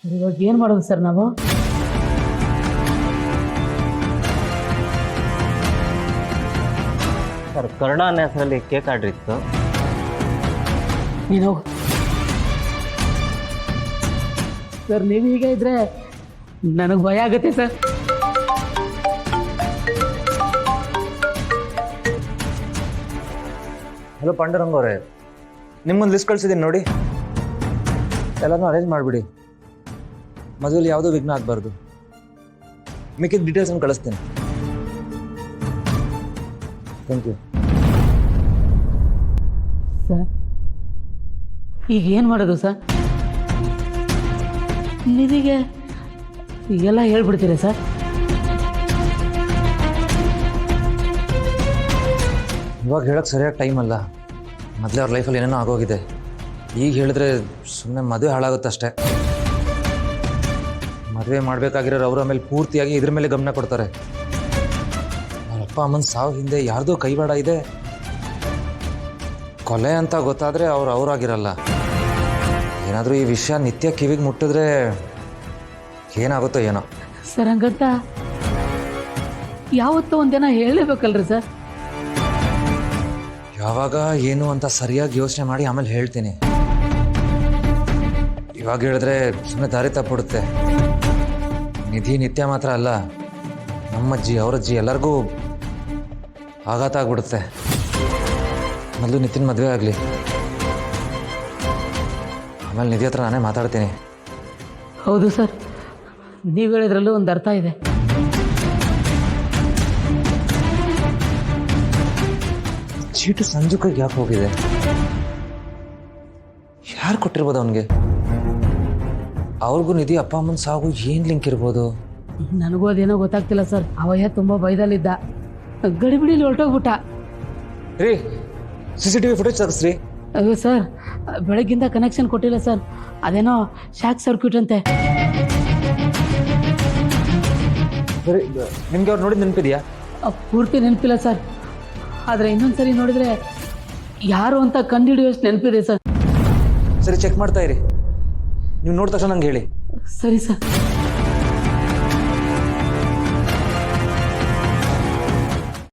ಇವಾಗ ಏನು ಮಾಡೋದು ಸರ್ ನಾವು? ಸರ್ ಕರುಣಾ ಅನ್ನೋ ಹೆಸರಲ್ಲಿ ಕೇಕ್ ಆರ್ಡ್ರ್ ಇತ್ತು. ನೀನು ಹೋಗು ಸರ್. ನೀವು ಈಗ ಇದ್ರೆ ನನಗೆ ಭಯ ಆಗುತ್ತೆ ಸರ್. ಹಲೋ ಪಾಂಡುರಂಗ ಅವರೇ, ನಿಮ್ಮೊಂದು ಲಿಸ್ಟ್ ಕಳಿಸಿದ್ದೀನಿ ನೋಡಿ. ಎಲ್ಲನೂ ಅರೇಂಜ್ ಮಾಡಿಬಿಡಿ. ಮದುವೆಲಿ ಯಾವುದೂ ವಿಘ್ನ ಆಗಬಾರ್ದು. ಮಿಕ್ಕಿದ ಡೀಟೇಲ್ಸನ್ನು ಕಳಿಸ್ತೀನಿ. Thank you sir. ಈಗ ಏನು ಮಾಡೋದು ಸರ್? ನಿಧಿಗೆ ಎಲ್ಲ ಹೇಳ್ಬಿಡ್ತೀರಾ ಸರ್? ಇವಾಗ ಹೇಳೋಕ್ಕೆ ಸರಿಯಾಗಿ ಟೈಮ್ ಅಲ್ಲ. ಮೊದಲೇ ಅವ್ರ ಲೈಫಲ್ಲಿ ಏನೇನೋ ಆಗೋಗಿದೆ. ಈಗ ಹೇಳಿದ್ರೆ ಸುಮ್ಮನೆ ಮದುವೆ ಹಾಳಾಗುತ್ತಷ್ಟೇ. ಮದುವೆ ಮಾಡಬೇಕಾಗಿರೋರು ಅವರು ಆಮೇಲೆ ಪೂರ್ತಿಯಾಗಿ ಇದ್ರ ಮೇಲೆ ಗಮನ ಕೊಡ್ತಾರೆ. ಅವ್ರ ಅಪ್ಪ ಅಮ್ಮನ ಸಾವು ಹಿಂದೆ ಯಾರ್ದೋ ಕೈವಾಡ ಇದೆ. ಕೊಲೆ ಅಂತ ಗೊತ್ತಾದರೆ ಅವರಾಗಿರಲ್ಲ. ಏನಾದರೂ ಈ ವಿಷಯ ನಿತ್ಯ ಕಿವಿಗೆ ಮುಟ್ಟಿದ್ರೆ ಏನಾಗುತ್ತೋ ಏನೋ. ಸರ್ ಹಂಗಂತ ಯಾವತ್ತೋ ಒಂದಿನ ಹೇಳಲೇಬೇಕಲ್ರಿ ಸರ್? ಯಾವಾಗ ಏನು ಅಂತ ಸರಿಯಾಗಿ ಯೋಚನೆ ಮಾಡಿ ಆಮೇಲೆ ಹೇಳ್ತೀನಿ. ಇವಾಗ ಹೇಳಿದ್ರೆ ಸುಮ್ಮನೆ ದಾರಿ ತಪ್ಪಿಡುತ್ತೆ. ನಿಧಿ ನಿತ್ಯ ಮಾತ್ರ ಅಲ್ಲ, ನಮ್ಮಜ್ಜಿ ಅವರಜ್ಜಿ ಎಲ್ಲರಿಗೂ ಆಘಾತ ಆಗ್ಬಿಡುತ್ತೆ. ಮೊದಲು ನಿತಿನ್ ಮದುವೆ ಆಗಲಿ, ಆಮೇಲೆ ನಿಧಿ ಹತ್ರ ನಾನೇ ಮಾತಾಡ್ತೀನಿ. ಹೌದು ಸರ್, ನೀವು ಹೇಳಿದ್ರಲ್ಲೂ ಒಂದು ಅರ್ಥ ಇದೆ. ಚೀಟು ಸಂಜು ಕೈಗೆ ಯಾಕೆ ಹೋಗಿದೆ? ಯಾರು ಕೊಟ್ಟಿರ್ಬೋದು ಅವನಿಗೆ? ಅವ್ರಿಗೂ ನಿಧಿ ಅಪ್ಪ ಅಮ್ಮನ ಸಾಗು ಏನು ಲಿಂಕ್ ಇರ್ಬೋದು? ನನಗೂ ಅದೇನೋ ಗೊತ್ತಾಗ್ತಿಲ್ಲ ಸರ್. ಅವಯ್ಯ ತುಂಬ ಬೈದಲ್ಲಿದ್ದ, ಗಡಿಬಿಡಿಲಿ ಹೊರಟೋಗ್ಬಿಟ್ಟ. ರೀ, CCTV ಫುಟೇಜ್ ತರಿಸ್ರಿ. ಅಯ್ಯೋ ಸರ್, ಬೆಳಗ್ಗಿಂದ ಕನೆಕ್ಷನ್ ಕೊಟ್ಟಿಲ್ಲ ಸರ್. ಅದೇನೋ ಶಾಕ್ ಸರ್ಕ್ಯೂಟ್ ಅಂತೆ. ಸರಿ, ನಿಮ್ಗೆ ಅವ್ರು ನೋಡಿದ್ ನೆನಪಿದೆಯಾ? ಪೂರ್ತಿ ನೆನಪಿಲ್ಲ ಸರ್, ಆದರೆ ಇನ್ನೊಂದ್ಸರಿ ನೋಡಿದ್ರೆ ಯಾರು ಅಂತ ಕಂಡುಹಿಡಿಯೋಷ್ಟು ನೆನಪಿದೆ ಸರ್. ಸರಿ, ಚೆಕ್ ಮಾಡ್ತಾ ಇರಿ. ನೀವು ನೋಡಿದ ತಕ್ಷಣ ನಂಗೆ ಹೇಳಿ. ಸರಿ ಸರ್.